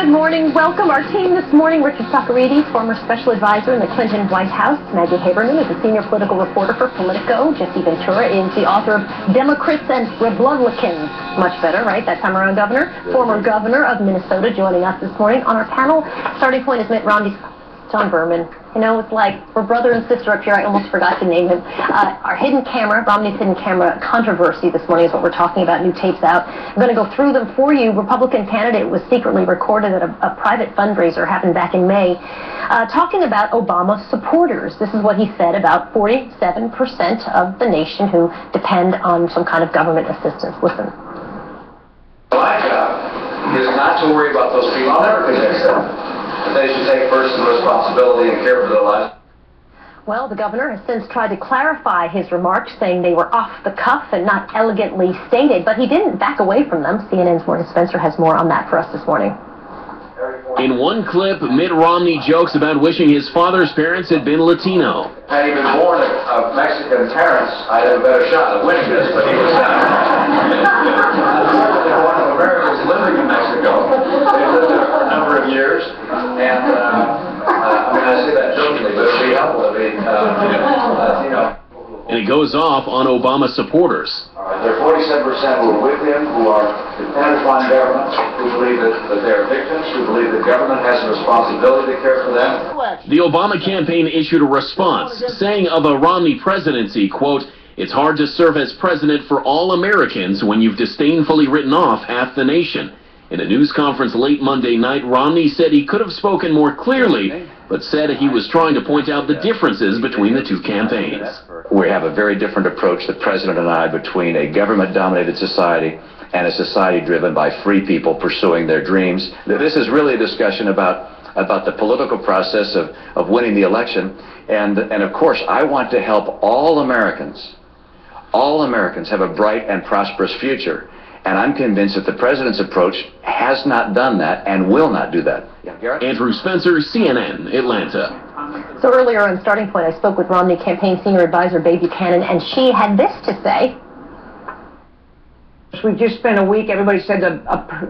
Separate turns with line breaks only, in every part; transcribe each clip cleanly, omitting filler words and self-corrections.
Good morning. Welcome. Our team this morning, Richard Socarides, former special advisor in the Clinton White House. Maggie Haberman is a senior political reporter for Politico. Jesse Ventura is the author of Democrats and Republicans. Much better, right? That time around, Governor. Former governor of Minnesota joining us this morning. On our panel, starting point is MITT ROMNEY. John Berman. You know, it's like we're brother and sister up here. I almost forgot to name him. Our hidden camera, Romney's hidden camera controversy this morning is what we're talking about. New tapes out. I'm going to go through them for you. Republican candidate was secretly recorded at a private fundraiser happened back in May, talking about Obama supporters. This is what he said about 47% of the nation who depend on some kind of government assistance. Listen.
My job is not to worry about those people. I'll never convince them. They should take personal responsibility and care for their lives.
Well, the governor has since tried to clarify his remarks, saying they were off the cuff and not elegantly stated, but he didn't back away from them. CNN's Morgan Spencer has more on that for us this morning.
In one clip, Mitt Romney jokes about wishing his father's parents had been Latino.
Had he been born of Mexican parents, I'd have a better shot at winning this, but he was not. One of Americans living in Mexico. They lived there for a number of years, and I mean, I say that jokingly, but it'd be helpful to be, Latino.
And it goes off on Obama supporters.
There are 47% who are with him, who are dependent upon government, who believe that they are victims, who believe that government has a responsibility to care for them.
The Obama campaign issued a response, saying of a Romney presidency, quote, "It's hard to serve as president for all Americans when you've disdainfully written off half the nation." In a news conference late Monday night, Romney said he could have spoken more clearly, but said he was trying to point out the differences between the two campaigns.
We have a very different approach, the president and I, between a government-dominated society and a society driven by free people pursuing their dreams. This is really a discussion about the political process of winning the election. And of course, I want to help all Americans have a bright and prosperous future. And I'm convinced that the president's approach has not done that and will not do that.
Andrew Spencer, CNN, Atlanta.
So earlier on Starting Point, I spoke with Romney campaign senior advisor Babe Buchanan, and she had this to say.
We've just spent a week. Everybody said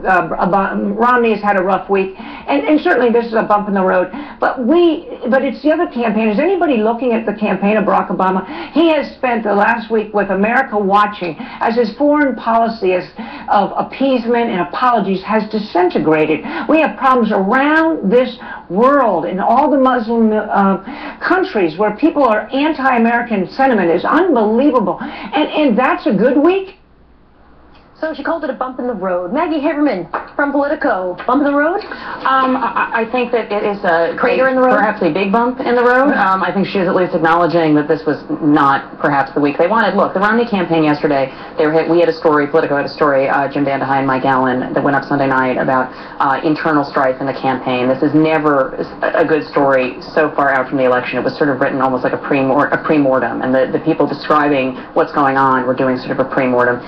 Romney has had a rough week, and certainly this is a bump in the road. But it's the other campaign. Is anybody looking at the campaign of Barack Obama? He has spent the last week with America watching as his foreign policy of appeasement and apologies has disintegrated. We have problems around this world in all the Muslim countries where people are anti-American. Sentiment is unbelievable, and that's a good week.
So she called it a bump in the road. Maggie Haberman from Politico. Bump in the road?
I think that it is a
crater in the road?
Perhaps a big bump in the road. I think she is at least acknowledging that this was not perhaps the week they wanted. Look, the Romney campaign yesterday, we had a story, Politico had a story, Jim Vandehei and Mike Allen, that went up Sunday night about internal strife in the campaign. This is never a good story so far out from the election. It was sort of written almost like a pre-mortem, and the people describing what's going on were doing sort of a pre-mortem.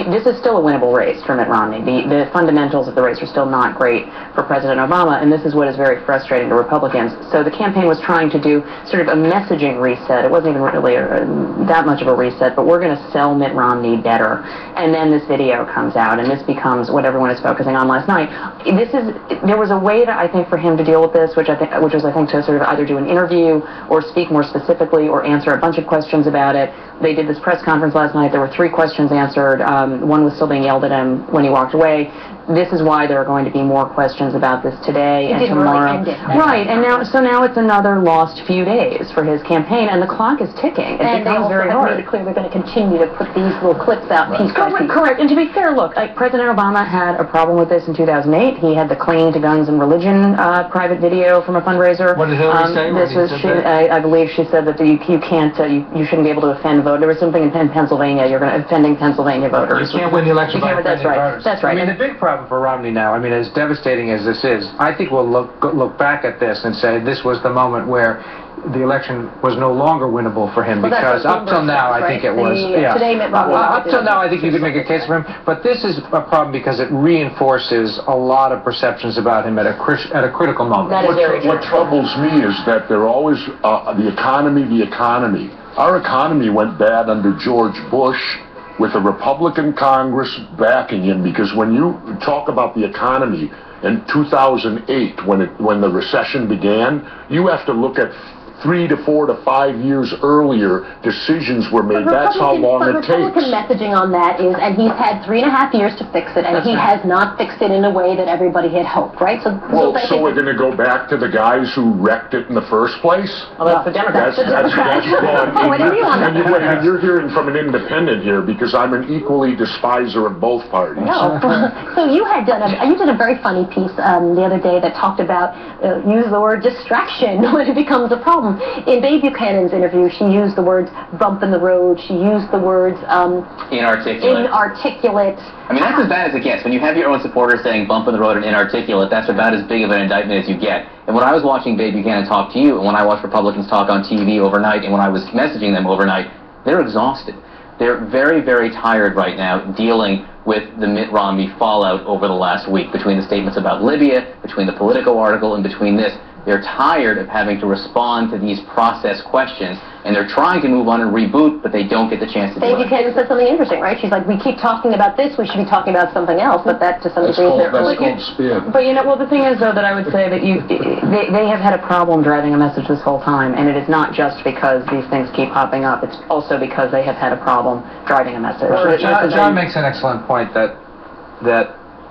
This is still a winnable race for Mitt Romney. The fundamentals of the race are still not great for President Obama, and this is what is very frustrating to Republicans. So the campaign was trying to do sort of a messaging reset. It wasn't even really that much of a reset, but we're going to sell Mitt Romney better. And then this video comes out, and this becomes what everyone is focusing on last night. There was a way, I think, for him to deal with this, which was, I think, to sort of either do an interview or speak more specifically or answer a bunch of questions about it. They did this press conference last night. There were 3 questions answered. One was still being yelled at him when he walked away. This is why there are going to be more questions about this today and tomorrow.
Really end it.
Right, and now it's another lost few days for his campaign, and the clock is ticking.
And they also have made it clear they're going to continue to put these little clips out piece by piece.
Correct, and to be fair, look, President Obama had a problem with this in 2008. He had the Clinging to Guns and Religion private video from a fundraiser.
What did Hillary say?
I believe she said that you can't, you shouldn't be able to offend voters. There was something in Pennsylvania, you're offending Pennsylvania voters.
You can't win the election by
offending voters. That's right.
I mean, the big problem for Romney now, I mean, as devastating as this is, I think we'll look back at this and say this was the moment where the election was no longer winnable for him, because up till now, I think it was. Up till now, I think you could make a case for him. But this is a problem because it reinforces a lot of perceptions about him at a critical moment.
That is very true.
What troubles me is that they're always the economy. Our economy went bad under George Bush, with a Republican Congress backing him, because when you talk about the economy, in 2008, when the recession began, you have to look at 3 to 4 to 5 years earlier, decisions were made. That's how long it takes.
Republican messaging on that is, and he's had 3.5 years to fix it, and he has not fixed it in a way that everybody had hoped, right? So
we're going to go back to the guys who wrecked it in the first place?
Well, that's the Democrats.
That's and you're hearing from an independent here, because I'm an equally despiser of both parties.
No. So you did a very funny piece the other day that talked about, use the word distraction when it becomes a problem. In Babe Buchanan's interview, she used the words bump in the road. She used the words inarticulate.
I mean, that's as bad as it gets. When you have your own supporters saying bump in the road and inarticulate, that's about as big of an indictment as you get. And when I was watching Babe Buchanan talk to you, and when I watched Republicans talk on TV overnight, and when I was messaging them overnight, they're exhausted. They're very, very tired right now dealing with the Mitt Romney fallout over the last week, between the statements about Libya, between the Politico article, and between this. They're tired of having to respond to these process questions, and they're trying to move on and reboot, but they don't get the chance to do it.
Babe Buchanan said something interesting, right? She's like, we keep talking about this, we should be talking about something else, but that to some degree is
called spin.
But well, the thing is, though, that I would say that they have had a problem driving a message this whole time, and it is not just because these things keep popping up. It's also because they have had a problem driving a message.
Well, John makes an excellent point that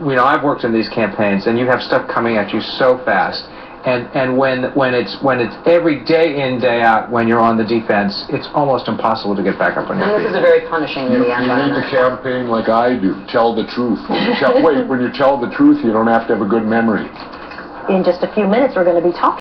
I've worked in these campaigns, and you have stuff coming at you so fast. And when it's every day in, day out, when you're on the defense, it's almost impossible to get back up on your feet.
And this is a very punishing media environment.
You need to campaign like I do. Tell the truth. When you tell the truth, you don't have to have a good memory.
In just a few minutes, we're going to be talking